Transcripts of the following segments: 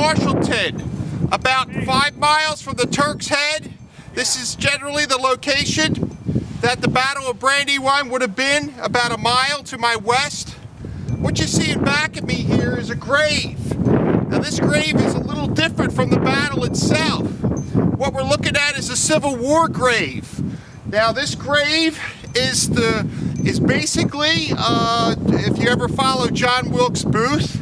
Marshallton, about 5 miles from the Turk's Head. This is generally the location that the Battle of Brandywine would have been, about a mile to my west. What you're seeing back of me here is a grave. Now this grave is a little different from the battle itself. What we're looking at is a Civil War grave. Now this grave is basically, if you ever follow John Wilkes Booth,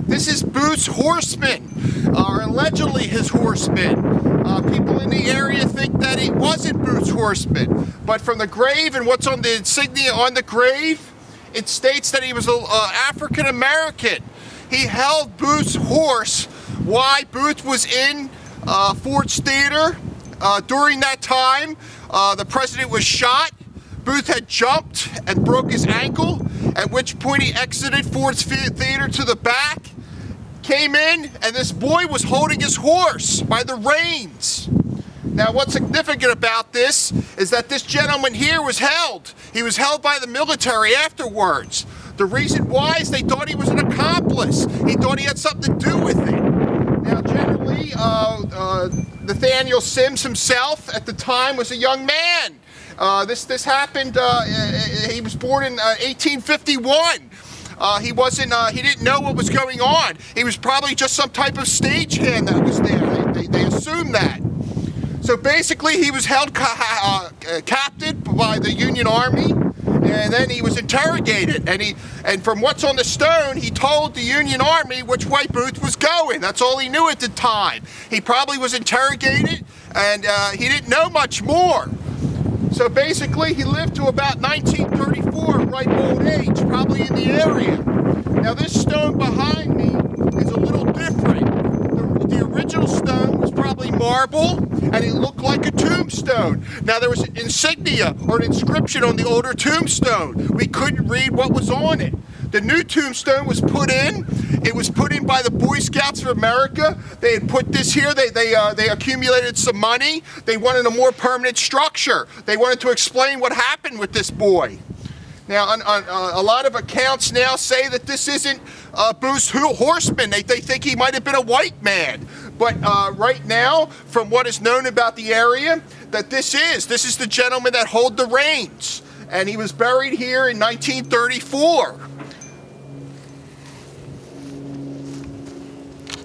this is Booth's horseman, or allegedly his horseman. People in the area think that it wasn't Booth's horseman, but from the grave and what's on the insignia on the grave, it states that he was an African American. He held Booth's horse while Booth was in Ford's Theater. During that time, the president was shot. Booth had jumped and broke his ankle, at which point he exited Ford's Theater to the back, came in, and this boy was holding his horse by the reins. Now what's significant about this is that this gentleman here was held. He was held by the military afterwards. The reason why is they thought he was an accomplice. He thought he had something to do with it. Now generally, Nathaniel Sims himself at the time was a young man. This happened, he was born in 1851. He didn't know what was going on. He was probably just some type of stagehand that was there. They assumed that. So basically he was held captive by the Union Army, and then he was interrogated. And from what's on the stone, he told the Union Army which way Booth was going. That's all he knew at the time. He probably was interrogated, and he didn't know much more. So basically, he lived to about 1934, ripe old age, probably in the area. Now this stone behind me is a little different. The original stone was probably marble, and it looked like a tombstone. Now there was an insignia or an inscription on the older tombstone. We couldn't read what was on it. The new tombstone was put in. It was put in by the Boy Scouts of America. They had put this here. They accumulated some money. They wanted a more permanent structure. They wanted to explain what happened with this boy. Now, a lot of accounts now say that this isn't Booth's horseman. They think he might have been a white man. But right now, from what is known about the area, that this is the gentleman that held the reins. And he was buried here in 1934.